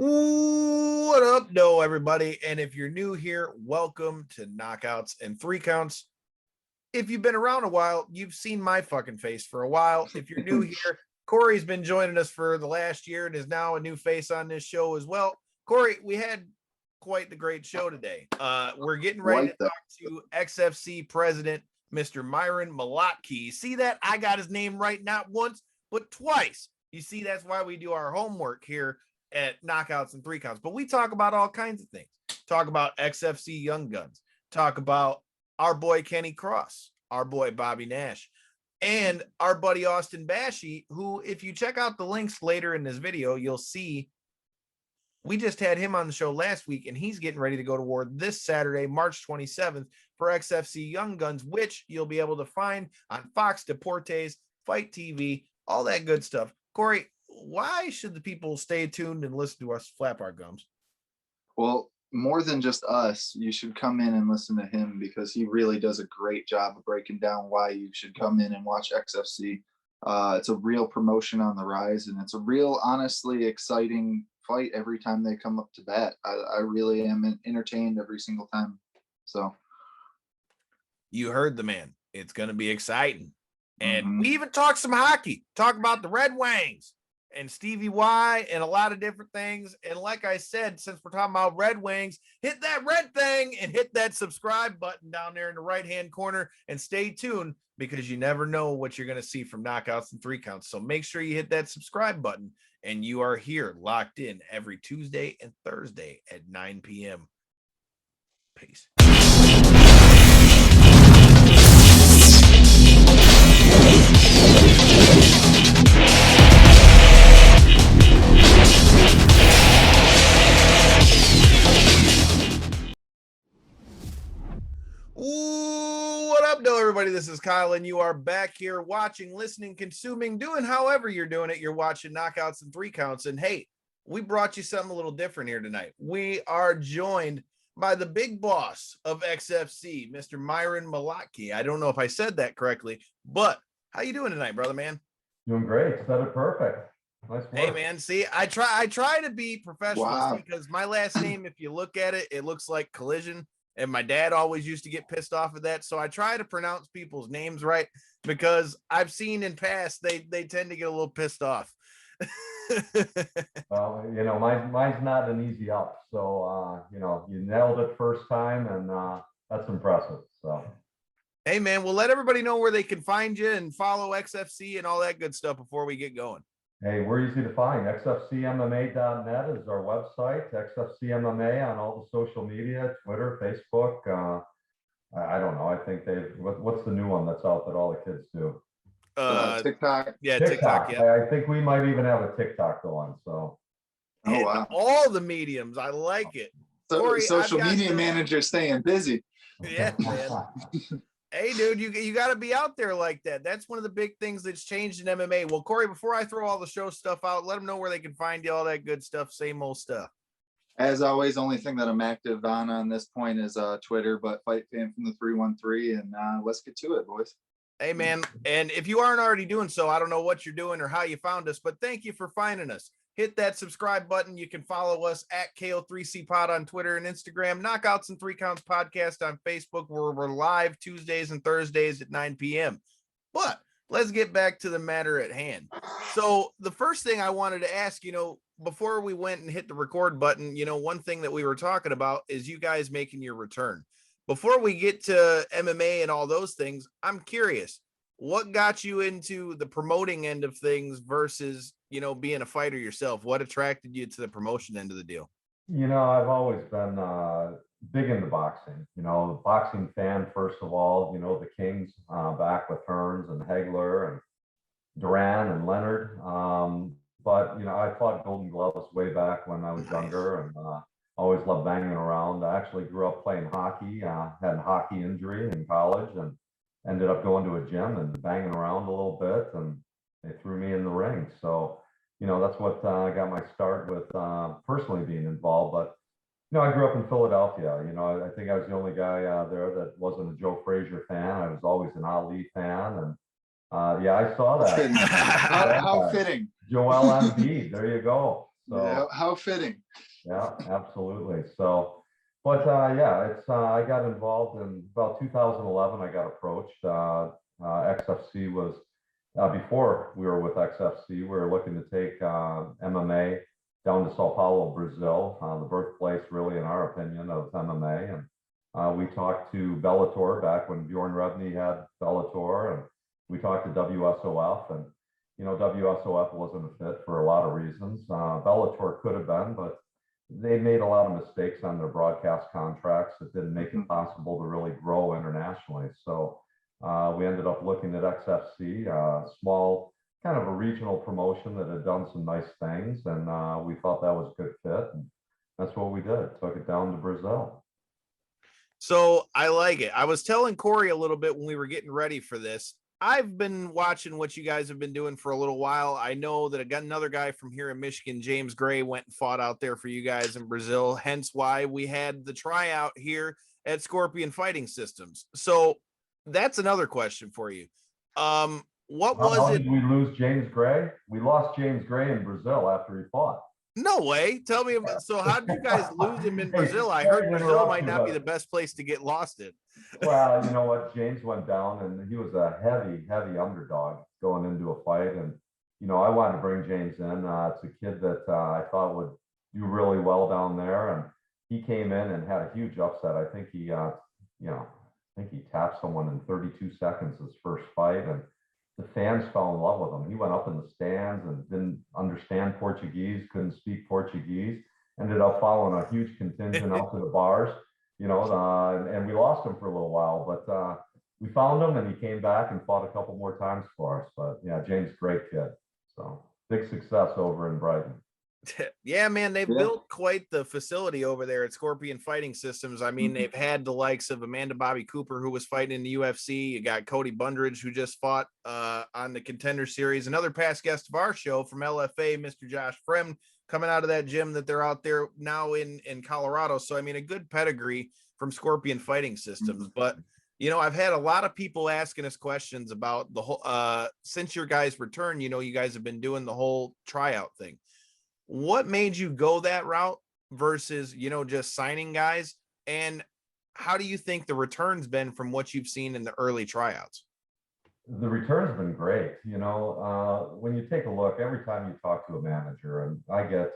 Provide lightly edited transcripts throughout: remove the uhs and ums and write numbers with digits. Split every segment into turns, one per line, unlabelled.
What up, everybody? And if you're new here, welcome to Knockouts and Three Counts. If you've been around a while, you've seen my fucking face for a while. If you're new here, Corey's been joining us for the last year and is now a new face on this show as well. Corey, we had quite the great show today. We're getting ready to talk to XFC President Mr. Myron Molotky. See that? I got his name right not once, but twice. You see, that's why we do our homework here at Knockouts and Three Counts. But we talk about all kinds of things. Talk about XFC Young Guns. Talk about our boy Kenny Cross, our boy Bobby Nash, and our buddy Austin Bashi, who, if you check out the links later in this video, you'll see we just had him on the show last week, and he's getting ready to go to war this Saturday, March 27th, for XFC Young Guns, which you'll be able to find on Fox Deportes, Fight TV, all that good stuff. Corey, why should the people stay tuned and listen to us flap our gums?
Well, more than just us, you should come in and listen to him because he really does a great job of breaking down why you should come in and watch XFC. It's a real promotion on the rise, and it's a real, honestly, exciting fight every time they come up to bat. I really am entertained every single time. So
you heard the man. It's going to be exciting. And we even talk some hockey, talk about the Red Wings and Stevie Y and a lot of different things. And like I said, since we're talking about Red Wings, hit that red thing and hit that subscribe button down there in the right-hand corner and stay tuned because you never know what you're going to see from Knockouts and Three Counts. So make sure you hit that subscribe button and you are here locked in every Tuesday and Thursday at 9 p.m. Peace. What up, everybody? This is Kyle, and you are back here watching, listening, consuming, doing however you're doing it. You're watching Knockouts and Three Counts. And hey, we brought you something a little different here tonight. We are joined by the big boss of XFC, Mr. Myron Malotky. I don't know if I said that correctly, but how you doing tonight, brother, man?
Doing great. Said it perfect. Nice work.
Hey, man, see, I try to be professional because my last name, if you look at it, it looks like Collision. And my dad always used to get pissed off at that. So I try to pronounce people's names right because I've seen in past, they tend to get a little pissed off.
Well, you know, mine's not an easy up. So, you know, you nailed it first time and that's impressive. So,
hey, man, we'll let everybody know where they can find you and follow XFC and all that good stuff before we get going.
Hey, we're easy to find. XFCMMA.net is our website. XFC MMA on all the social media, Twitter, Facebook. I don't know. I think what's the new one that's out that all the kids do?
TikTok.
Yeah, TikTok. Yeah.
I think we might even have a TikTok going. So,
oh, wow. All the mediums. I like it.
So, Corey, social media manager staying busy.
Yeah, man. Hey, dude, you got to be out there like that. That's one of the big things that's changed in MMA. Well, Corey, before I throw all the show stuff out, let them know where they can find you, all that good stuff, same old stuff.
As always, only thing that I'm active on this point is Twitter, but Fight Fan from the 313, and let's get to it, boys.
Hey, man, and if you aren't already doing so, I don't know what you're doing or how you found us, but thank you for finding us. Hit that subscribe button. You can follow us at KO3C Pod on Twitter and Instagram, Knockouts and Three Counts Podcast on Facebook, where we're live Tuesdays and Thursdays at 9 p.m. But let's get back to the matter at hand. So the first thing I wanted to ask, you know, before we went and hit the record button, you know, one thing that we were talking about is you guys making your return. Before we get to MMA and all those things, I'm curious, what got you into the promoting end of things versus, you know, being a fighter yourself? What attracted you to the promotion end of the deal?
You know, I've always been big into boxing, you know, boxing fan, first of all, you know, the Kings back with Hearns and Hagler and Duran and Leonard. But, you know, I fought Golden Gloves way back when I was younger and always loved banging around. I actually grew up playing hockey, had a hockey injury in college and ended up going to a gym and banging around a little bit, and they threw me in the ring. So, you know, that's what got my start with personally being involved. But, you know, I grew up in Philadelphia. You know, I think I was the only guy there that wasn't a Joe Frazier fan. I was always an Ali fan. And yeah, I saw that.
How fitting.
Joel Embiid, there you go. So
yeah, how fitting.
yeah, absolutely. So, but yeah, I got involved in about 2011. I got approached. XFC was before we were with XFC. We were looking to take MMA down to Sao Paulo, Brazil, the birthplace, really, in our opinion, of MMA. And we talked to Bellator back when Bjorn Rebney had Bellator, and we talked to WSOF, and WSOF wasn't a fit for a lot of reasons. Bellator could have been, but they made a lot of mistakes on their broadcast contracts that didn't make it possible to really grow internationally. So we ended up looking at XFC, small, kind of a regional promotion that had done some nice things, and we thought that was a good fit. And that's what we did. Took it down to Brazil.
So I like it. I was telling Corey a little bit when we were getting ready for this. I've been watching what you guys have been doing for a little while. I know that another guy from here in Michigan, James Gray, went and fought out there for you guys in Brazil. Hence why we had the tryout here at Scorpion Fighting Systems. So that's another question for you. What was
How
it?
did we lose James Gray? We lost James Gray in Brazil after he fought.
No way. Tell me about, so how did you guys lose him in Brazil? I heard Brazil might not be the best place to get lost in.
Well, you know what? James went down and he was a heavy, heavy underdog going into a fight. And, I wanted to bring James in. It's a kid that I thought would do really well down there. And he came in and had a huge upset. I think he tapped someone in 32 seconds his first fight. And the fans fell in love with him. He went up in the stands and didn't understand Portuguese, couldn't speak Portuguese, ended up following a huge contingent out to the bars, and we lost him for a little while, but we found him and he came back and fought a couple more times for us. But yeah, James, great kid. So big success over in Brighton.
Yeah, man, they've built quite the facility over there at Scorpion Fighting Systems. I mean, they've had the likes of Amanda Bobby Cooper, who was fighting in the UFC. You got Cody Bundridge, who just fought on the Contender Series. Another past guest of our show from LFA, Mr. Josh Frem, coming out of that gym that they're out there now in Colorado. So, I mean, a good pedigree from Scorpion Fighting Systems. But, I've had a lot of people asking us questions about the whole, since your guys' return, you guys have been doing the whole tryout thing. What made you go that route versus, just signing guys? And how do you think the return's been from what you've seen in the early tryouts?
The return's been great. When you take a look, every time you talk to a manager, and I get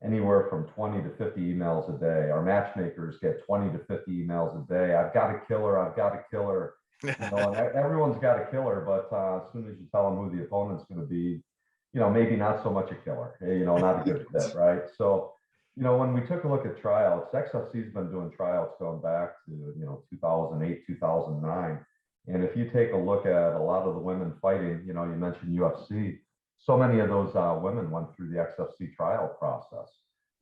anywhere from 20 to 50 emails a day. Our matchmakers get 20 to 50 emails a day. I've got a killer. I've got a killer. And everyone's got a killer, but as soon as you tell them who the opponent's going to be, maybe not so much a killer, not a good fit, right? So, when we took a look at tryouts, XFC's been doing tryouts going back to, 2008, 2009. And if you take a look at a lot of the women fighting, you mentioned UFC, so many of those women went through the XFC trial process.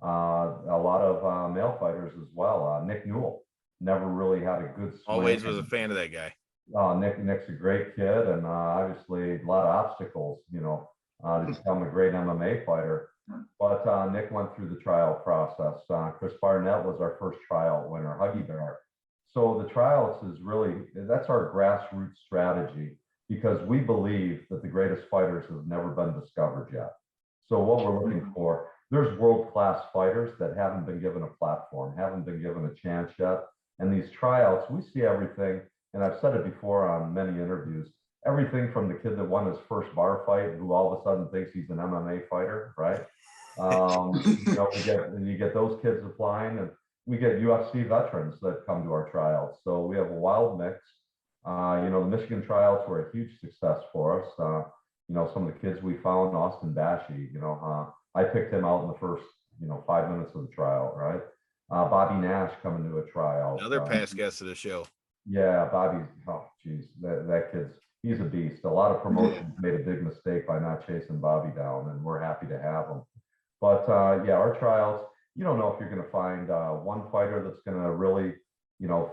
A lot of male fighters as well. Nick Newell never really had a good swing.
Always was a fan of that guy.
Nick's a great kid, and obviously a lot of obstacles, to become a great MMA fighter. But Nick went through the trial process. Chris Barnett was our first tryout winner, Huggy Bear. So the tryouts is really, that's our grassroots strategy, because we believe that the greatest fighters have never been discovered yet. So what we're looking for, there's world-class fighters that haven't been given a platform, haven't been given a chance yet. And these tryouts, we see everything, and I've said it before on many interviews, everything from the kid that won his first bar fight, who all of a sudden thinks he's an MMA fighter, right? You get those kids applying, and we get UFC veterans that come to our tryouts. So we have a wild mix. The Michigan tryouts were a huge success for us. Some of the kids we found, Austin Bashi, I picked him out in the first, 5 minutes of the trial, right? Bobby Nash coming to a tryout.
Another past guest of the show.
Yeah, Bobby, oh geez, that kid's, he's a beast. A lot of promotions made a big mistake by not chasing Bobby down, and we're happy to have him. But our tryouts, you don't know if you're going to find one fighter that's going to really,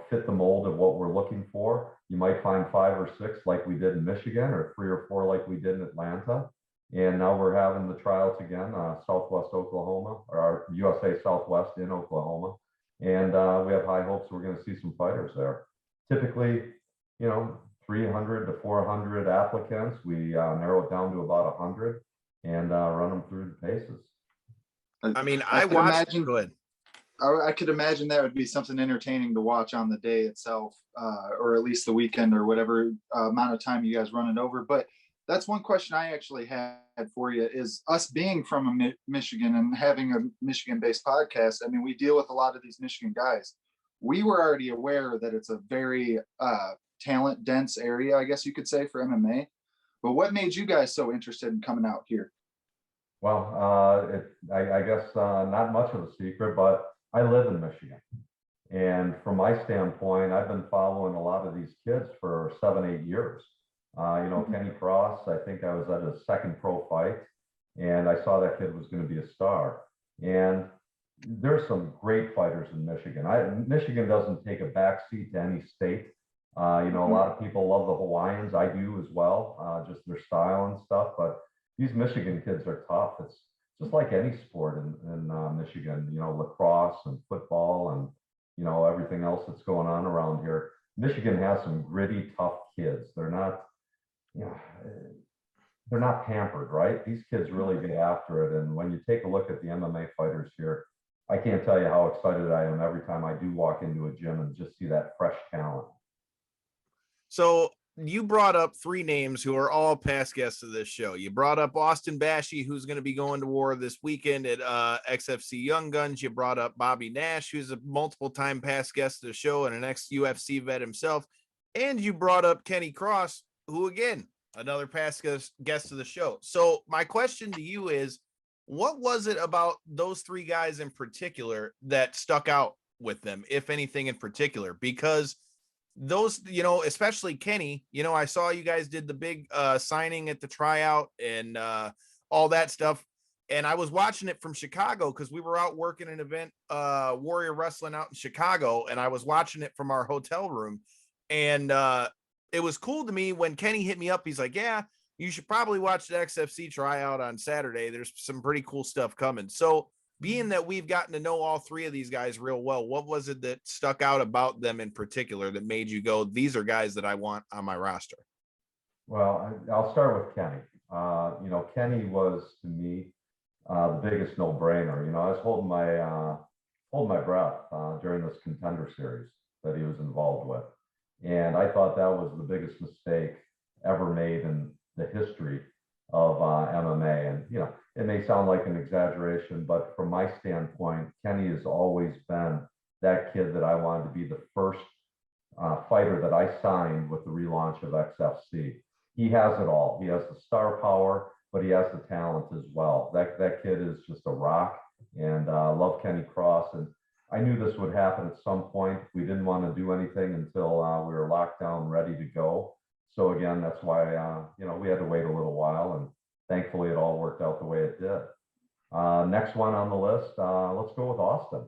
fit the mold of what we're looking for. You might find 5 or 6 like we did in Michigan, or 3 or 4 like we did in Atlanta. And now we're having the tryouts again, Southwest Oklahoma, or our USA Southwest in Oklahoma. And we have high hopes we're going to see some fighters there. Typically, 300 to 400 applicants. We narrow it down to about 100 and run them through the paces.
I mean,
I
I
could
watched.
imagine.
Go ahead.
I could imagine that would be something entertaining to watch on the day itself, or at least the weekend or whatever amount of time you guys run it over. But that's one question I actually had for you is us being from Michigan and having a Michigan-based podcast. I mean, we deal with a lot of these Michigan guys. We were already aware that it's a very talent-dense area, I guess you could say, for MMA. But what made you guys so interested in coming out here?
Well, I guess not much of a secret, but I live in Michigan. And from my standpoint, I've been following a lot of these kids for 7-8 years. Kenny Cross, I think I was at his second pro fight, and I saw that kid was going to be a star. And there's some great fighters in Michigan. Michigan doesn't take a backseat to any state. A lot of people love the Hawaiians. I do as well, just their style and stuff. But these Michigan kids are tough. It's just like any sport in Michigan, lacrosse and football and, everything else that's going on around here. Michigan has some gritty, tough kids. They're not pampered, right? These kids really get after it. And when you take a look at the MMA fighters here, I can't tell you how excited I am every time I do walk into a gym and just see that fresh talent.
So you brought up 3 names who are all past guests of this show. You brought up Austin Bashi, who's going to be going to war this weekend at XFC Young Guns. You brought up Bobby Nash, who's a multiple-time past guest of the show and an ex-UFC vet himself. And you brought up Kenny Cross, who, again, another past guest of the show. So my question to you is, what was it about those 3 guys in particular that stuck out with them, if anything in particular? Because those, especially Kenny, I saw you guys did the big signing at the tryout and all that stuff. And I was watching it from Chicago because we were out working an event, Warrior Wrestling out in Chicago. And I was watching it from our hotel room. And it was cool to me when Kenny hit me up. He's like, yeah, you should probably watch the XFC tryout on Saturday. There's some pretty cool stuff coming. So being that we've gotten to know all 3 of these guys real well, what was it that stuck out about them in particular that made you go, these are guys that I want on my roster?
Well, I'll start with Kenny. Kenny was, to me, the biggest no-brainer. I was holding my breath during this Contender Series that he was involved with. And I thought that was the biggest mistake ever made in the history of MMA. And, it may sound like an exaggeration, but from my standpoint, Kenny has always been that kid that I wanted to be the first fighter that I signed with the relaunch of XFC. He has it all. He has the star power, but he has the talent as well. That kid is just a rock, and love Kenny Cross. And I knew this would happen at some point. We didn't want to do anything until we were locked down, ready to go. So again, that's why, we had to wait a little while, and thankfully it all worked out the way it did. Next one on the list, let's go with Austin.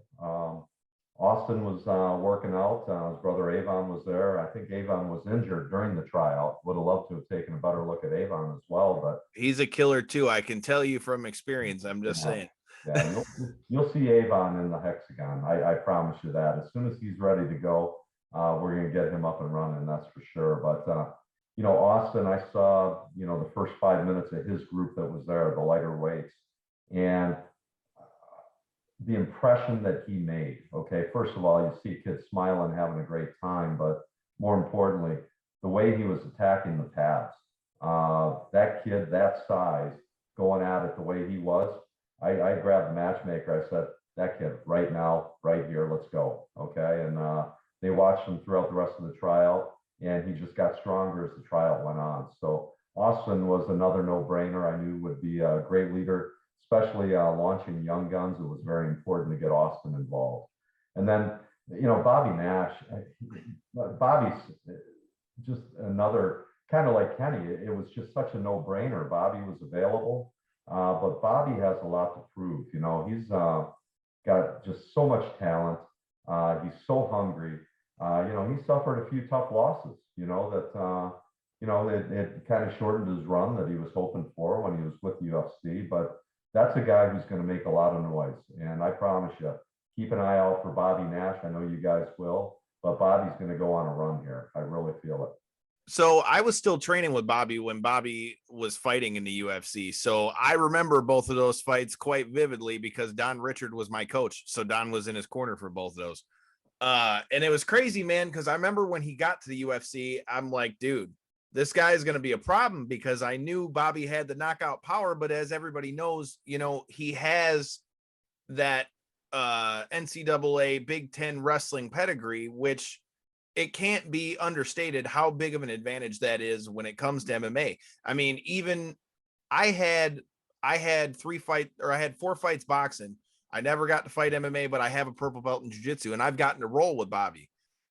Austin was working out. His brother Avon was there. I think Avon was injured during the tryout. Would have loved to have taken a better look at Avon as well, but
he's a killer too. I can tell you from experience. I'm just saying.
Yeah, you'll see Avon in the hexagon. I promise you that. As soon as he's ready to go, we're going to get him up and running. That's for sure. But Austin, I saw the first 5 minutes of his group that was there, the lighter weights, and the impression that he made. Okay, first of all, you see kids smiling, having a great time, but more importantly, the way he was attacking the pads. That kid, that size, going at it the way he was. I grabbed the matchmaker. I said, that kid, right now, right here, let's go. Okay. And they watched him throughout the rest of the tryout, and he just got stronger as the tryout went on. So Austin was another no-brainer. I knew would be a great leader, especially launching Young Guns. It was very important to get Austin involved. And then, Bobby Nash, Bobby's just another, kind of like Kenny, it was just such a no-brainer. Bobby was available. But Bobby has a lot to prove. He's got just so much talent. He's so hungry. He suffered a few tough losses, it kind of shortened his run that he was hoping for when he was with UFC. But that's a guy who's going to make a lot of noise. And I promise you, keep an eye out for Bobby Nash. I know you guys will. But Bobby's going to go on a run here. I really feel it.
So I was still training with Bobby when Bobby was fighting in the UFC. So I remember both of those fights quite vividly because Don Richard was my coach. So Don was in his corner for both of those. And it was crazy, man, because I remember when he got to the UFC, I'm like, dude, this guy is going to be a problem because I knew Bobby had the knockout power, but as everybody knows, you know, he has that NCAA Big Ten wrestling pedigree, which it can't be understated how big of an advantage that is when it comes to MMA. I mean, even I had I had 4 fights boxing. I never got to fight MMA, but I have a purple belt in jiu-jitsu, and I've gotten to roll with Bobby.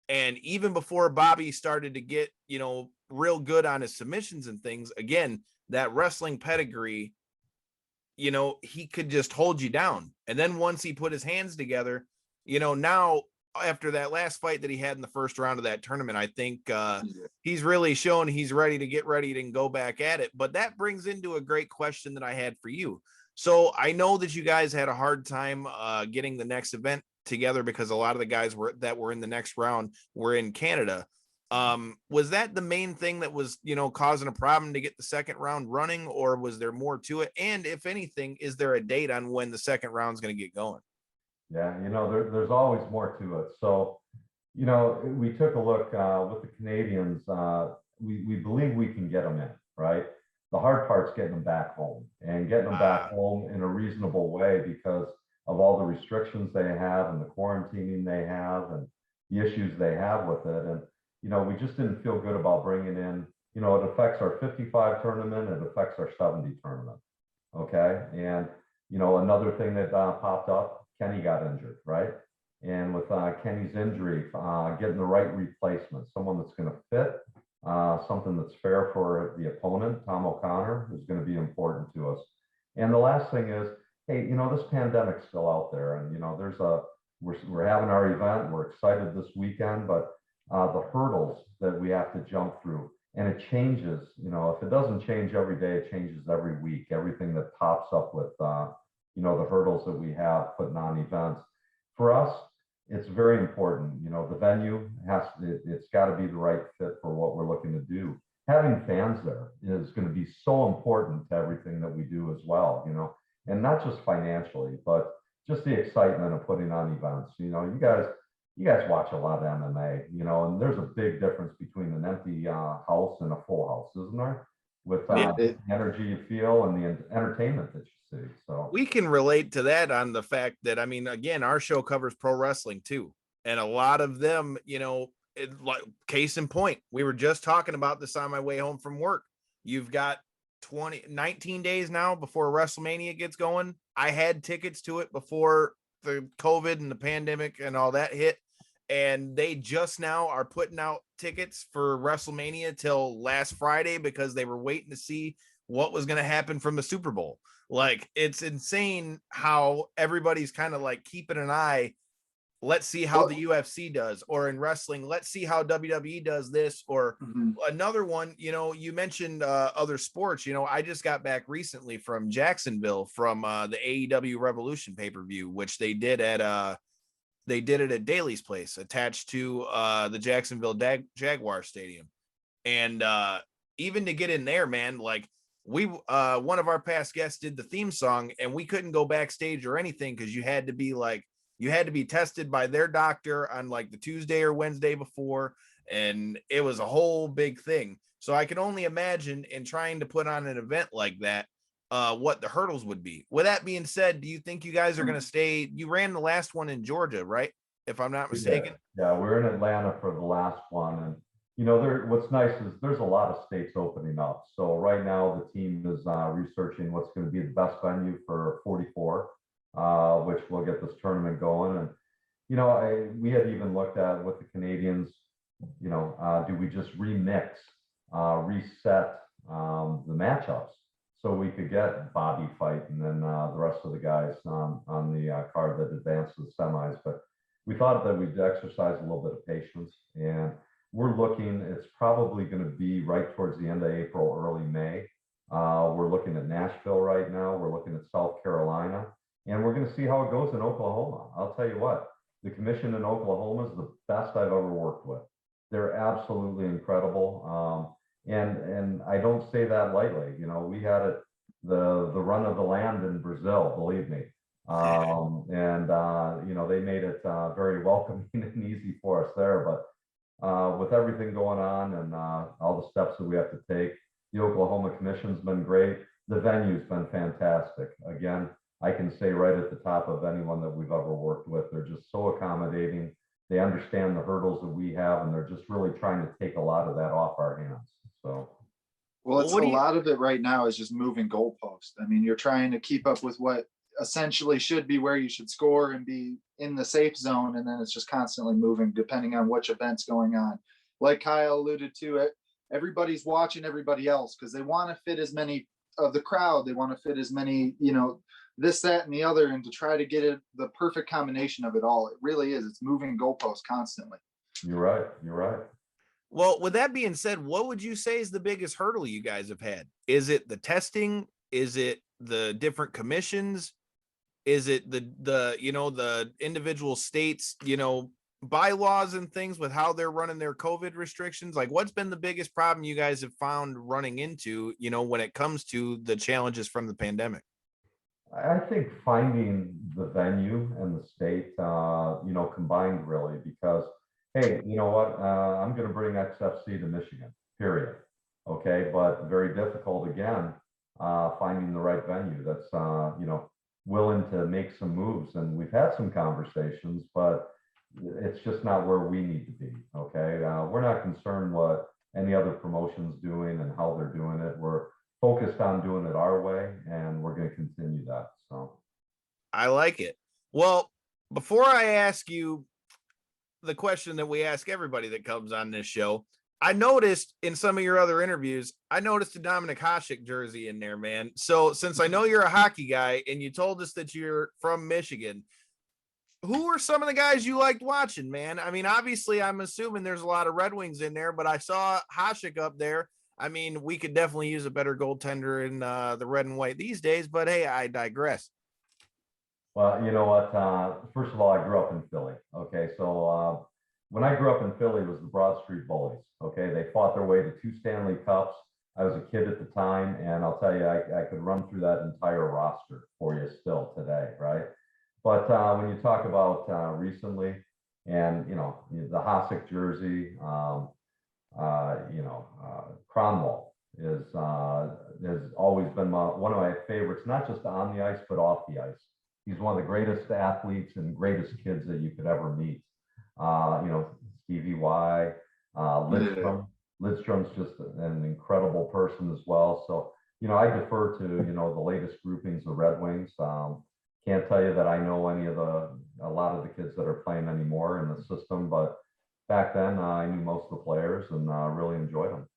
And even before Bobby started to get, you know, real good on his submissions and things, again, that wrestling pedigree, you know, he could just hold you down. And then once he put his hands together, you know, now after that last fight that he had in the first round of that tournament, I think he's really shown he's ready to get ready and go back at it. But that brings into a great question that I had for you. So I know that you guys had a hard time getting the next event together because a lot of the guys that were in the next round were in Canada. Was that the main thing that was, you know, causing a problem to get the second round running, or was there more to it? And if anything, is there a date on when the second round is going to get going?
Yeah, you know, there's always more to it. So, you know, we took a look with the Canadians. We believe we can get them in, right? The hard part's getting them back home and getting them back home in a reasonable way because of all the restrictions they have and the quarantining they have and the issues they have with it. And, you know, we just didn't feel good about bringing in, you know, it affects our 55 tournament, it affects our 70 tournament. Okay. And, you know, another thing that popped up, Kenny got injured, right? And with Kenny's injury, getting the right replacement, someone that's going to fit, something that's fair for the opponent, Tom O'Connor, is going to be important to us. And the last thing is, hey, you know, this pandemic's still out there, and you know, we're having our event. We're excited this weekend, but the hurdles that we have to jump through, and it changes. You know, if it doesn't change every day, it changes every week. Everything that pops up with, you know, the hurdles that we have putting on events. For us, it's very important. You know, the venue it's got to be the right fit for what we're looking to do. Having fans there is going to be so important to everything that we do as well, you know, and not just financially, but just the excitement of putting on events. You know, you guys watch a lot of MMA, you know, and there's a big difference between an empty house and a full house, isn't there? With the energy you feel and the entertainment that you see. So
we can relate to that on the fact that, I mean, again, our show covers pro wrestling too. And a lot of them, you know, like case in point, we were just talking about this on my way home from work. You've got 19 days now before WrestleMania gets going. I had tickets to it before the COVID and the pandemic and all that hit. And they just now are putting out tickets for WrestleMania till last Friday because they were waiting to see what was going to happen from the Super Bowl. Like, it's insane how everybody's kind of like keeping an eye. Let's see how the UFC does, or in wrestling, let's see how WWE does this, or another one. You know, you mentioned other sports. You know, I just got back recently from Jacksonville from the AEW Revolution pay-per-view, which they did it at Daly's Place, attached to the Jacksonville Jaguar Stadium. And even to get in there, man, like one of our past guests did the theme song, and we couldn't go backstage or anything because you had to be tested by their doctor on like the Tuesday or Wednesday before, and it was a whole big thing. So I can only imagine in trying to put on an event like that, what the hurdles would be. With that being said, do you think you guys are going to stay? You ran the last one in Georgia, right? If I'm not mistaken.
Yeah, we're in Atlanta for the last one, and you know, what's nice is there's a lot of states opening up. So right now the team is researching what's going to be the best venue for 44, which will get this tournament going. And you know, we had even looked at with the Canadians, you know, do we just remix, reset the matchups so we could get Bobby fight and then the rest of the guys on the card that advanced to the semis. But we thought that we'd exercise a little bit of patience, and we're looking, it's probably going to be right towards the end of April, early May. We're looking at Nashville right now. We're looking at South Carolina, and we're going to see how it goes in Oklahoma. I'll tell you what, the commission in Oklahoma is the best I've ever worked with. They're absolutely incredible. And I don't say that lightly. You know, we had it the run of the land in Brazil, believe me. You know, they made it very welcoming and easy for us there. But with everything going on and all the steps that we have to take, the Oklahoma Commission's been great. The venue's been fantastic. Again, I can say right at the top of anyone that we've ever worked with, they're just so accommodating. They understand the hurdles that we have, and they're just really trying to take a lot of that off our hands. So,
well, it's a lot of it right now is just moving goalposts. I mean, you're trying to keep up with what essentially should be where you should score and be in the safe zone, and then it's just constantly moving depending on which event's going on. Like Kyle alluded to, it everybody's watching everybody else because they want to fit as many of the crowd. They want to fit as many, you know, this, that, and the other, and to try to get it the perfect combination of it all. It really is. It's moving goalposts constantly.
You're right. You're right.
Well, with that being said, what would you say is the biggest hurdle you guys have had? Is it the testing? Is it the different commissions? Is it the you know, the individual states, you know, bylaws and things with how they're running their COVID restrictions? Like, what's been the biggest problem you guys have found running into, you know, when it comes to the challenges from the pandemic?
I think finding the venue and the state, you know, combined really, because, hey, you know what, I'm going to bring XFC to Michigan, period. Okay. But very difficult again, finding the right venue that's, you know, willing to make some moves. And we've had some conversations, but it's just not where we need to be. Okay. We're not concerned what any other promotion's doing and how they're doing it. We're focused on doing it our way, and we're going to continue that. So
I like it. Well, before I ask you the question that we ask everybody that comes on this show, I noticed in some of your other interviews, I noticed a Dominic Hasek jersey in there, man. So since I know you're a hockey guy and you told us that you're from Michigan, who are some of the guys you liked watching, man? I mean, obviously, I'm assuming there's a lot of Red Wings in there, but I saw Hasek up there. I mean, we could definitely use a better goaltender in the red and white these days, but hey, I digress.
well, you know what? First of all, I grew up in Philly. Okay. So when I grew up in Philly, it was the Broad Street Bullies. Okay. They fought their way to 2 Stanley Cups. I was a kid at the time, and I'll tell you, I could run through that entire roster for you still today, right? But when you talk about recently, and, you know, the Hasek jersey, you know, Cromwell has always been one of my favorites, not just on the ice, but off the ice. He's one of the greatest athletes and greatest kids that you could ever meet. You know, Stevie Y, Lidstrom. Lidstrom's just an incredible person as well. So, you know, I defer to, you know, the latest groupings of Red Wings. Can't tell you that I know a lot of the kids that are playing anymore in the system, but back then I knew most of the players and really enjoyed them.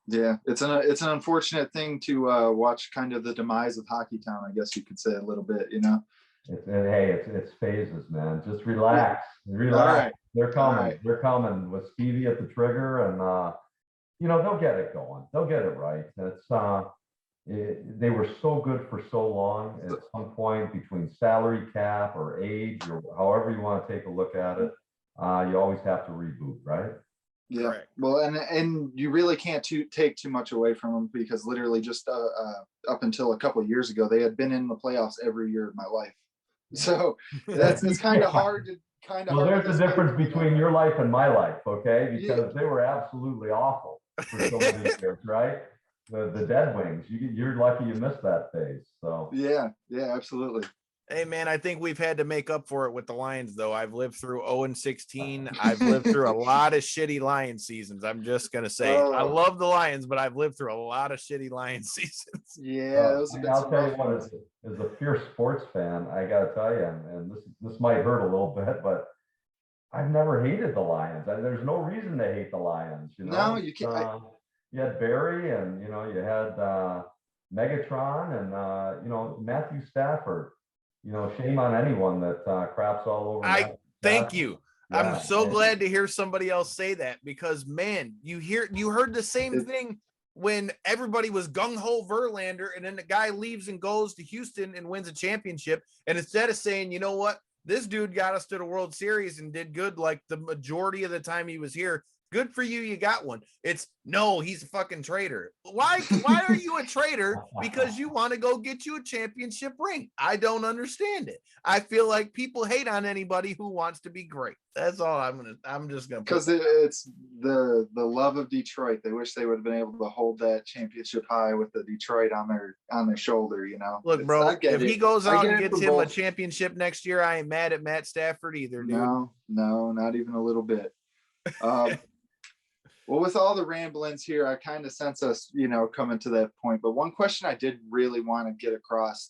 Yeah, it's an unfortunate thing to watch kind of the demise of Hockey Town, I guess you could say a little bit, you know.
It's phases, man. Just relax. Relax.
All right.
They're coming.
All right.
They're coming with Stevie at the trigger, and you know, they'll get it going. They'll get it right. They were so good for so long. At some point, between salary cap or age or however you want to take a look at it, you always have to reboot, right?
Yeah. Correct. Well, and you really can't take too much away from them, because literally just up until a couple of years ago, they had been in the playoffs every year of my life. So it's kind of hard to
Well, there's a difference between your life and my life, okay? Because they were absolutely awful for so many years, right? The Dead Wings, you're lucky you missed that phase. So
yeah, absolutely.
Hey man, I think we've had to make up for it with the Lions, though. I've lived through 0-16. I've lived through a lot of shitty Lions seasons. I'm just gonna say, I love the Lions, but I've lived through a lot of shitty Lions seasons.
Yeah,
I'll tell you what, as a fierce sports fan, I gotta tell you, and this might hurt a little bit, but I've never hated the Lions. There's no reason to hate the Lions. You know,
no, you can't.
You had Barry, and you know, you had Megatron, and you know, Matthew Stafford. You know, shame on anyone that craps all over.
Thank you. Yeah, I'm so glad to hear somebody else say that, because man, you heard the same thing when everybody was gung-ho Verlander, and then the guy leaves and goes to Houston and wins a championship. And instead of saying, you know what, this dude got us to the World Series and did good like the majority of the time he was here, Good for you. You got one. It's no, he's a fucking traitor. Why are you a traitor? Because you want to go get you a championship ring. I don't understand it. I feel like people hate on anybody who wants to be great. That's all I'm just gonna
because it's the love of Detroit. They wish they would have been able to hold that championship high with the Detroit on their shoulder, you know.
Look, bro, if he goes out and gets him a
both.
championship next year, I ain't mad at Matt Stafford either, dude.
No, not even a little bit. Well, with all the ramblings here, I kind of sense us, you know, coming to that point. But one question I did really want to get across,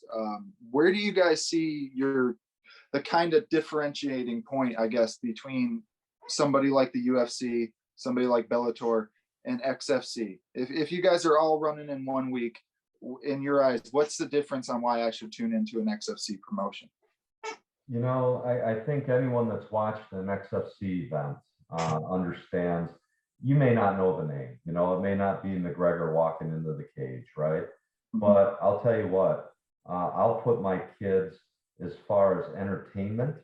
where do you guys see the kind of differentiating point, I guess, between somebody like the UFC, somebody like Bellator, and XFC? If you guys are all running in 1 week, in your eyes, what's the difference on why I should tune into an XFC promotion?
You know, I think anyone that's watched an XFC event understands. You may not know the name, you know, it may not be McGregor walking into the cage, right? Mm-hmm. But I'll tell you what, I'll put my kids, as far as entertainment,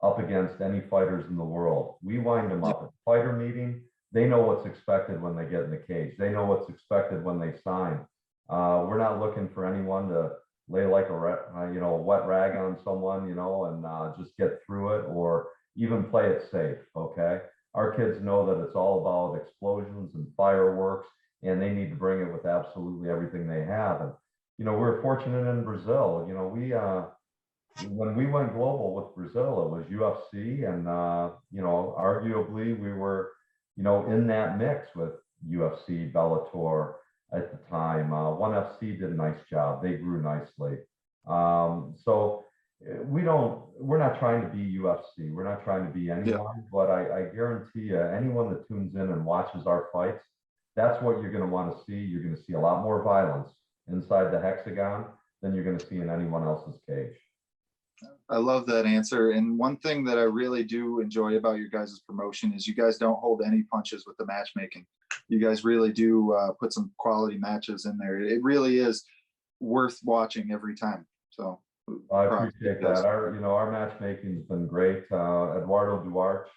up against any fighters in the world. We wind them up at fighter meeting. They know what's expected when they get in the cage. They know what's expected when they sign. We're not looking for anyone to lay like a wet rag on someone, you know, and just get through it, or even play it safe. Okay. Our kids know that it's all about explosions and fireworks, and they need to bring it with absolutely everything they have. And, you know, we're fortunate in Brazil. You know, when we went global with Brazil, it was UFC, and, you know, arguably we were, you know, in that mix with UFC, Bellator at the time. ONE FC did a nice job. They grew nicely. So we're not trying to be UFC. We're not trying to be anyone, but I guarantee you, anyone that tunes in and watches our fights, that's what you're going to want to see. You're going to see a lot more violence inside the hexagon than you're going to see in anyone else's cage.
I love that answer. And one thing that I really do enjoy about your guys' promotion is you guys don't hold any punches with the matchmaking. You guys really do put some quality matches in there. It really is worth watching every time. So
I appreciate that. Our matchmaking's been great. Eduardo Duarte,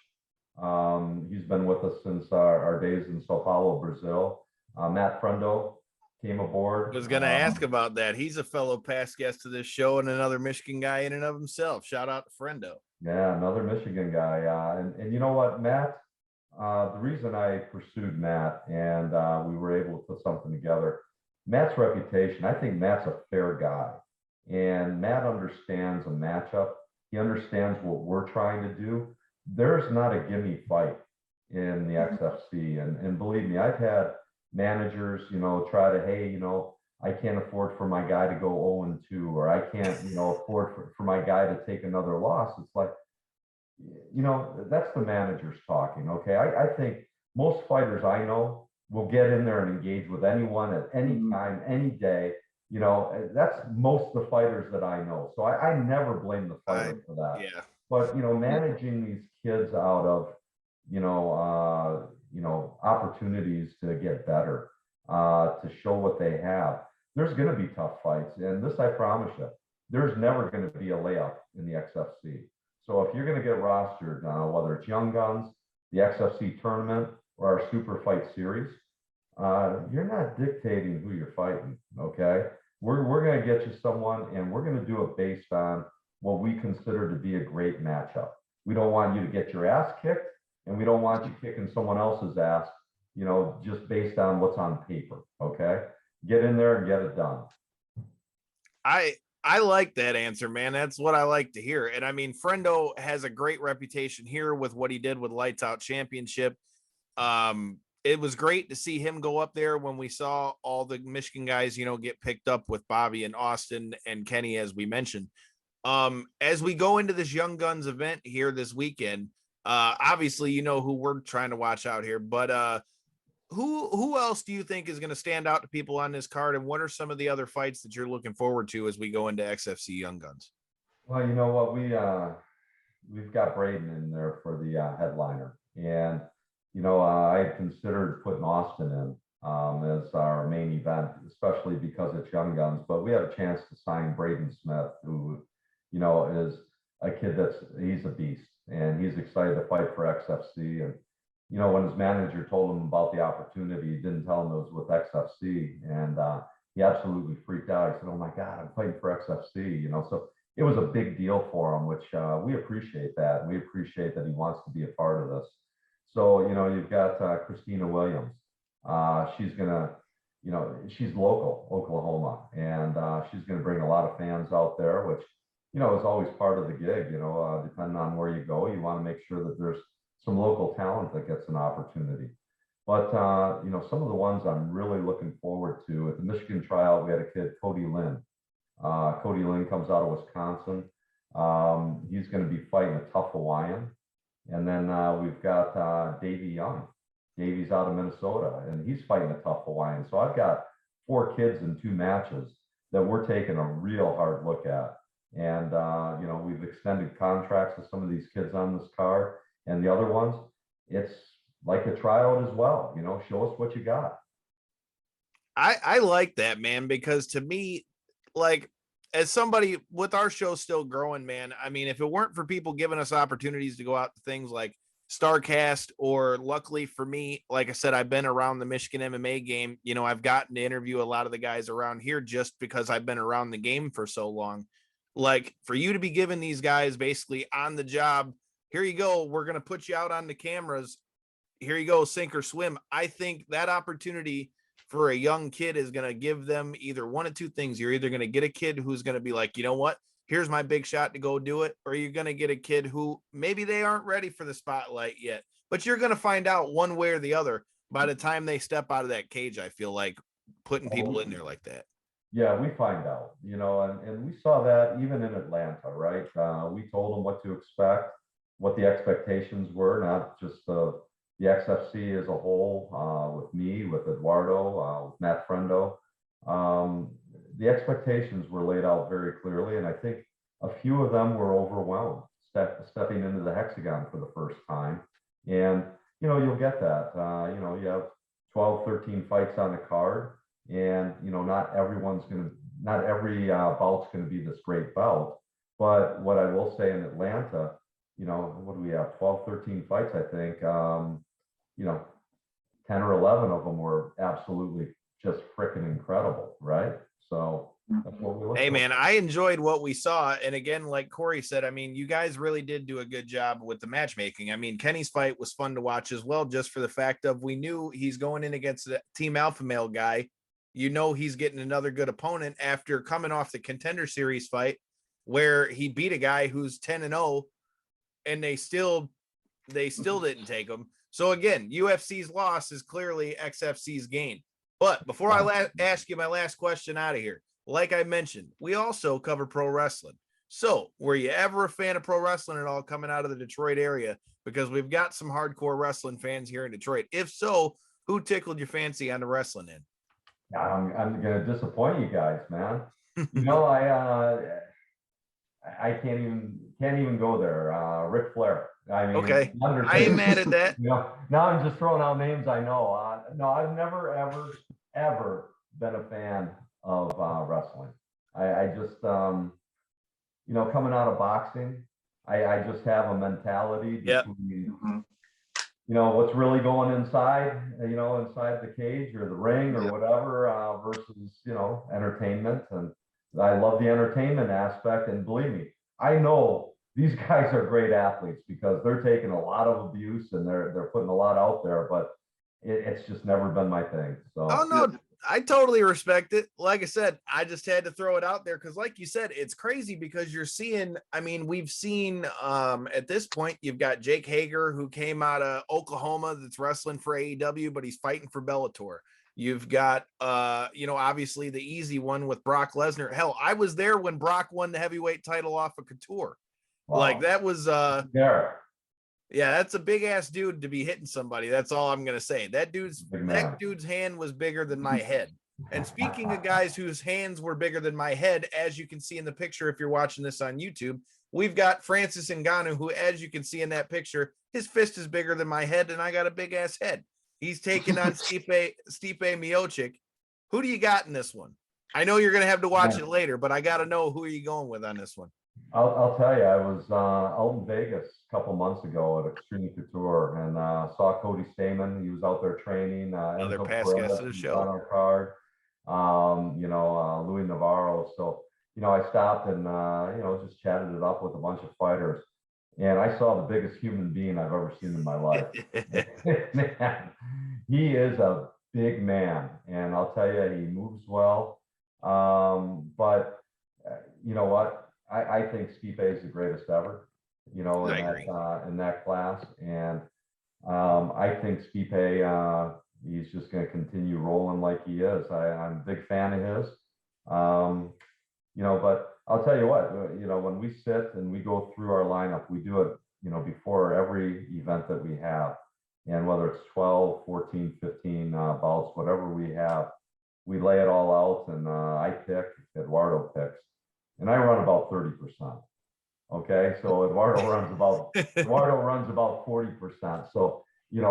he's been with us since our days in Sao Paulo, Brazil. Matt Frendo came aboard.
I was going to ask about that. He's a fellow past guest to this show and another Michigan guy in and of himself. Shout out to Frendo.
Yeah, another Michigan guy. And you know what, Matt? The reason I pursued Matt and we were able to put something together, Matt's reputation, I think Matt's a fair guy. And Matt understands a matchup. He understands what we're trying to do. There's not a gimme fight in the XFC. And believe me, I've had managers, you know, try to, hey, you know, I can't afford for my guy to go 0-2, or I can't, you know, afford for my guy to take another loss. It's like, you know, that's the managers talking. Okay. I think most fighters I know will get in there and engage with anyone at any time, any day. You know, that's most of the fighters that I know. So I never blame the fighter for that.
Yeah.
But, you know, managing these kids out of, opportunities to get better, to show what they have. There's going to be tough fights. And this, I promise you, there's never going to be a layup in the XFC. So if you're going to get rostered, whether it's Young Guns, the XFC tournament, or our Super Fight Series, you're not dictating who you're fighting, okay? We're going to get you someone, and we're going to do it based on what we consider to be a great matchup. We don't want you to get your ass kicked, and we don't want you kicking someone else's ass, you know, just based on what's on paper, okay? Get in there and get it done.
I like that answer, man. That's what I like to hear. And I mean, Frendo has a great reputation here with what he did with Lights Out Championship. It was great to see him go up there when we saw all the Michigan guys, you know, get picked up with Bobby and Austin and Kenny, as we mentioned. As we go into this Young Guns event here this weekend, obviously, you know who we're trying to watch out here, but who else do you think is going to stand out to people on this card, and what are some of the other fights that you're looking forward to as we go into XFC Young Guns?
Well, you know what, we've got Braden in there for the headliner, and you know, I considered putting Austin in as our main event, especially because it's Young Guns. But we have a chance to sign Braden Smith, who, you know, is a kid he's a beast, and he's excited to fight for XFC. And when his manager told him about the opportunity, he didn't tell him it was with XFC, and he absolutely freaked out. He said, "Oh my God, I'm fighting for XFC," So it was a big deal for him, which we appreciate that. We appreciate that he wants to be a part of this. So, you've got Christina Williams. She's gonna, she's local, Oklahoma, and she's gonna bring a lot of fans out there, which, is always part of the gig. Depending on where you go, you want to make sure that there's some local talent that gets an opportunity. But, some of the ones I'm really looking forward to, at the Michigan tryout, we had a kid, Cody Lynn. Cody Lynn comes out of Wisconsin. He's going to be fighting a tough Hawaiian. And then we've got Davey Young. Davey's out of Minnesota, and he's fighting a tough Hawaiian. So I've got 4 kids in 2 matches that we're taking a real hard look at. And, we've extended contracts with some of these kids on this card. And the other ones, it's like a tryout as well. Show us what you got.
I like that, man, because to me, like, as somebody with our show still growing, man, I mean, if it weren't for people giving us opportunities to go out to things like StarCast, or luckily for me, like I said, I've been around the Michigan MMA game. I've gotten to interview a lot of the guys around here just because I've been around the game for so long. Like, for you to be giving these guys basically on the job, here you go, we're going to put you out on the cameras, here you go, sink or swim. I think that opportunity for a young kid is going to give them either one of 2 things. You're either going to get a kid who's going to be like, you know what, here's my big shot to go do it. Or you're going to get a kid who maybe they aren't ready for the spotlight yet, but you're going to find out one way or the other by the time they step out of that cage. I feel like putting people in there like that.
Yeah, we find out, and we saw that even in Atlanta, right? We told them what to expect, what the expectations were, not just the XFC as a whole, with me, with Eduardo, with Matt Frendo. The expectations were laid out very clearly, and I think a few of them were overwhelmed stepping into the hexagon for the first time. And, you'll get that. You have 12, 13 fights on the card, and, not every bout's going to be this great bout. But what I will say in Atlanta, what do we have? 12, 13 fights, I think. 10 or 11 of them were absolutely just freaking incredible, right? So that's what we look
Hey,
for.
man, I enjoyed what we saw. And again, like Corey said, I mean, you guys really did do a good job with the matchmaking. I mean, Kenny's fight was fun to watch as well, just for the fact of we knew he's going in against the Team Alpha Male guy. He's getting another good opponent after coming off the Contender Series fight where he beat a guy who's 10-0, and they still didn't take him. So again, UFC's loss is clearly XFC's gain. But before I ask you my last question out of here, like I mentioned, we also cover pro wrestling. So were you ever a fan of pro wrestling at all coming out of the Detroit area? Because we've got some hardcore wrestling fans here in Detroit. If so, who tickled your fancy on the wrestling end?
I'm going to disappoint you guys, man. I can't even go there. Ric Flair. I mean,
okay, I ain't mad at that.
Now I'm just throwing out names I know. No, I've never ever been a fan of wrestling. I just coming out of boxing, I just have a mentality between what's really going inside the cage or the ring or whatever versus entertainment. And I love the entertainment aspect, and believe me, I know these guys are great athletes because they're taking a lot of abuse and they're putting a lot out there, but it's just never been my thing. So
oh no, I totally respect it. Like I said, I just had to throw it out there because, like you said, it's crazy because you're seeing. I mean, we've seen at this point, you've got Jake Hager, who came out of Oklahoma, that's wrestling for AEW, but he's fighting for Bellator. You've got, obviously the easy one with Brock Lesnar. Hell, I was there when Brock won the heavyweight title off of Couture. Wow. Like that was, yeah, that's a big ass dude to be hitting somebody. That's all I'm going to say. That dude's hand was bigger than my head. And speaking of guys whose hands were bigger than my head, as you can see in the picture, if you're watching this on YouTube, we've got Francis Ngannou, who, as you can see in that picture, his fist is bigger than my head, and I got a big ass head. He's taking on Stipe Miocic. Who do you got in this one? I know you're going to have to watch it later, but I got to know, who are you going with on this one?
I'll tell you, I was out in Vegas a couple months ago at Extreme Couture and saw Cody Stamen. He was out there training.
Another
Enzo
past guest
Perez
of the
was
show.
on our card. Louis Navarro. So, I stopped and, just chatted it up with a bunch of fighters. And I saw the biggest human being I've ever seen in my life. Man, he is a big man. And I'll tell you, he moves well. But you know what? I think Stipe is the greatest ever, in that class. And I think Stipe, he's just going to continue rolling like he is. I'm a big fan of his. But I'll tell you what, when we sit and we go through our lineup, we do it, before every event that we have. And whether it's 12, 14, 15 bouts, whatever we have, we lay it all out and I pick, Eduardo picks, and I run about 30%. Okay, so Eduardo runs about 40%. So,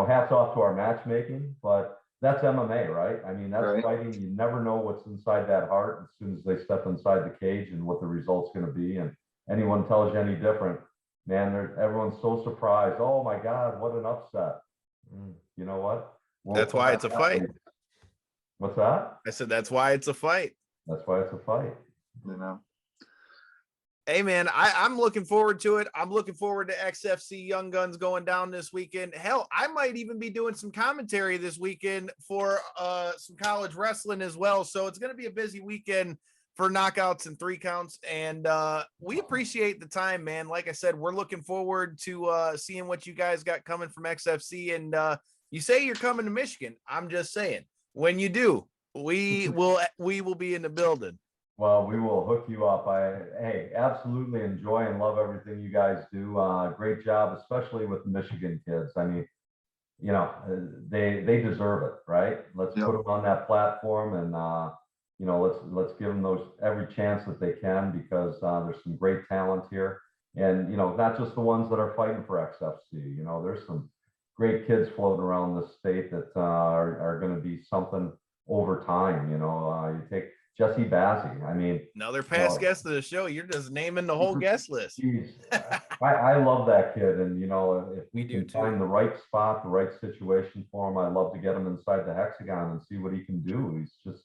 hats off to our matchmaking, but that's MMA, right? I mean, that's right. Fighting. You never know what's inside that heart as soon as they step inside the cage and what the result's going to be. And anyone tells you any different, man, everyone's so surprised. Oh my God, what an upset. You know what?
That's why it's a fight.
What's that?
I said, that's why it's a fight.
That's why it's a fight.
Hey man, I'm looking forward to it. I'm looking forward to XFC Young Guns going down this weekend. Hell, I might even be doing some commentary this weekend for some college wrestling as well. So it's going to be a busy weekend for knockouts and 3 counts. And we appreciate the time, man. Like I said, we're looking forward to seeing what you guys got coming from XFC. And you say you're coming to Michigan. I'm just saying, when you do, we will be in the building.
Well, we will hook you up. I absolutely enjoy and love everything you guys do. Great job, especially with the Michigan kids. I mean, they deserve it, right? Let's put them on that platform and let's give them every chance that they can, because there's some great talent here, and not just the ones that are fighting for XFC. There's some great kids floating around the state that are going to be something over time. You take Jesse Bazzi. I mean,
another past guest of the show. You're just naming the whole guest list.
Geez, I love that kid, and if we can find the right spot, the right situation for him, I'd love to get him inside the hexagon and see what he can do. He's just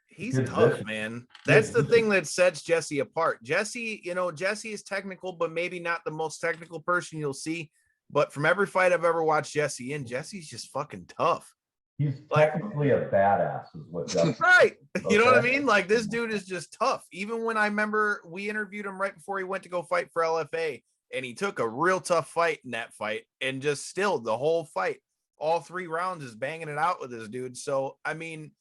he's tough, man. That's the thing that sets Jesse apart. Jesse is technical, but maybe not the most technical person you'll see. But from every fight I've ever watched Jesse in, Jesse's just fucking tough.
He's technically a badass, is what Jesse.
Right. You know what I mean? Like, this dude is just tough. Even when I remember we interviewed him right before he went to go fight for LFA, and he took a real tough fight in that fight, and just still the whole fight, all 3 rounds is banging it out with this dude. So, I mean,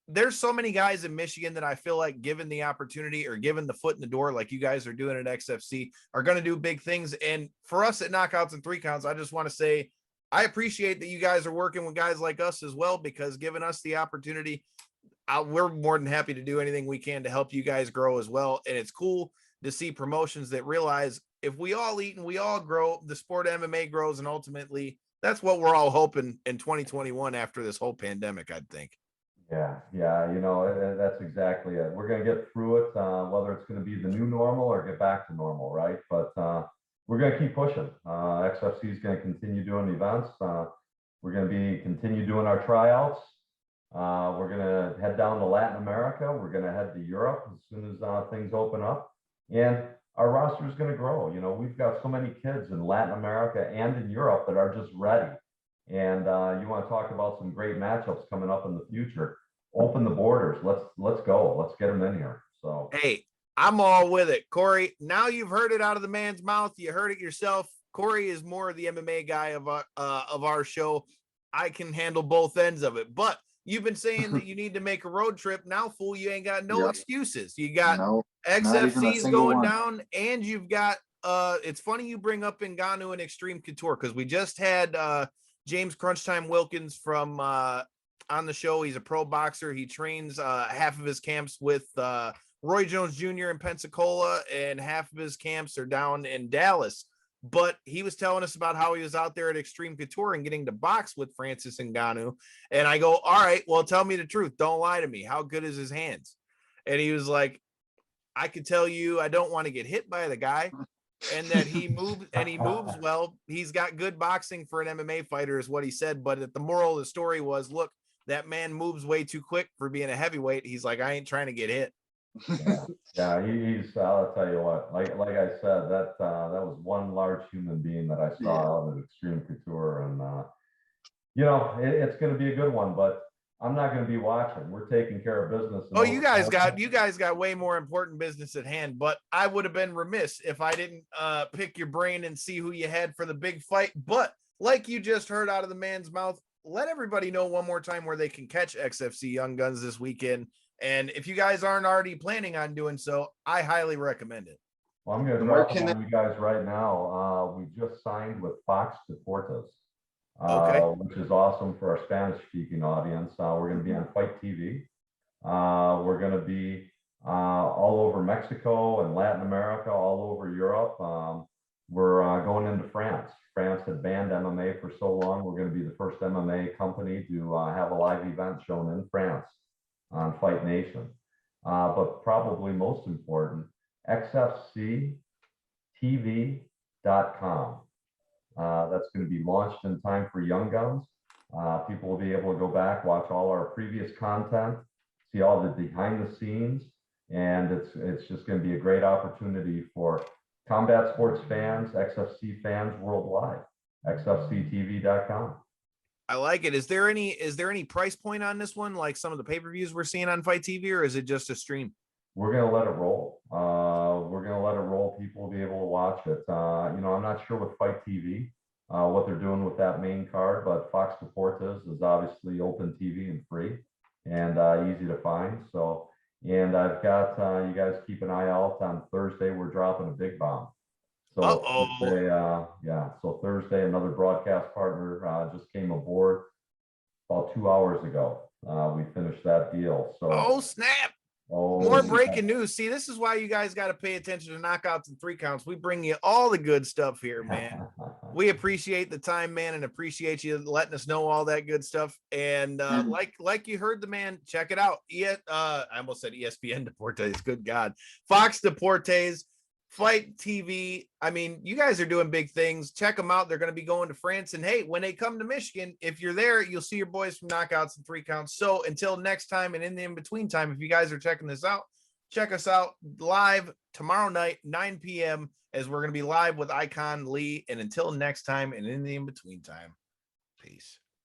there's so many guys in Michigan that I feel like, given the opportunity or given the foot in the door, like you guys are doing at XFC, are going to do big things. And for us at Knockouts and 3 Counts, I just want to say, I appreciate that you guys are working with guys like us as well, because giving us the opportunity, we're more than happy to do anything we can to help you guys grow as well. And it's cool to see promotions that realize if we all eat and we all grow, the sport of MMA grows. And ultimately, that's what we're all hoping in 2021 after this whole pandemic, I'd think.
Yeah, that's exactly it. We're going to get through it, whether it's going to be the new normal or get back to normal, right? But we're going to keep pushing. XFC is going to continue doing events. We're going to continue doing our tryouts. We're going to head down to Latin America. We're going to head to Europe as soon as things open up. And our roster is going to grow. We've got so many kids in Latin America and in Europe that are just ready. And you want to talk about some great matchups coming up in the future. Open the borders. Let's go. Let's get them in here. So,
hey, I'm all with it, Corey. Now you've heard it out of the man's mouth. You heard it yourself. Corey is more the MMA guy of our show. I can handle both ends of it. But you've been saying that you need to make a road trip. Now, fool, you ain't got no excuses. You got XFC's going down, and you've got it's funny you bring up Ngannou and Extreme Couture, because we just had James Crunch Time Wilkins from on the show. He's a pro boxer. He trains half of his camps with Roy Jones Jr. in Pensacola, and half of his camps are down in Dallas. But he was telling us about how he was out there at Extreme Couture and getting to box with Francis Ngannou. And I go, all right, well, tell me the truth. Don't lie to me. How good is his hands? And he was like, I could tell you I don't want to get hit by the guy, and that he moves well. He's got good boxing for an MMA fighter is what he said. But the moral of the story was, look, that man moves way too quick for being a heavyweight. He's like, I ain't trying to get hit.
He's. I'll tell you what. Like I said, that was one large human being that I saw out at Extreme Couture, and it's going to be a good one. But I'm not going to be watching. We're taking care of business.
Oh, you guys got way more important business at hand. But I would have been remiss if I didn't pick your brain and see who you had for the big fight. But like you just heard out of the man's mouth, let everybody know one more time where they can catch XFC Young Guns this weekend. And if you guys aren't already planning on doing so, I highly recommend it.
Well, I'm going to drop it on you guys right now. We just signed with Fox Deportes, which is awesome for our Spanish-speaking audience. We're going to be on Fight TV. We're going to be all over Mexico and Latin America, all over Europe. We're going into France. France had banned MMA for so long. We're going to be the first MMA company to have a live event shown in France on Fight Nation. But probably most important, XFCTV.com. That's going to be launched in time for Young Guns. People will be able to go back, watch all our previous content, see all the behind the scenes, and it's just going to be a great opportunity for combat sports fans, XFC fans worldwide. XFCTV.com.
I like it. Is there any price point on this one, like some of the pay-per-views we're seeing on Fight TV, or is it just a stream?
We're going to let it roll. We're going to let it roll. People will be able to watch it. I'm not sure with Fight TV, what they're doing with that main card, but Fox Deportes is obviously open TV and free and easy to find. So, and I've got, you guys keep an eye out on Thursday. We're dropping a big bomb. So Thursday, so Thursday, another broadcast partner just came aboard about 2 hours ago. We finished that deal. So
snap. More breaking news. See, this is why you guys got to pay attention to Knockouts and Three Counts. We bring you all the good stuff here, man. We appreciate the time, man, and appreciate you letting us know all that good stuff. And like you heard the man, check it out. I almost said ESPN Deportes. Good God. Fox Deportes, Fight TV. I mean, you guys are doing big things. Check them out. They're going to be going to France. And hey, when they come to Michigan, if you're there, you'll see your boys from Knockouts and Three Counts. So until next time, and in the in-between time, if you guys are checking this out, check us out live tomorrow night, 9 p.m., as we're going to be live with Icon Lee. And until next time, and in the in-between time, peace.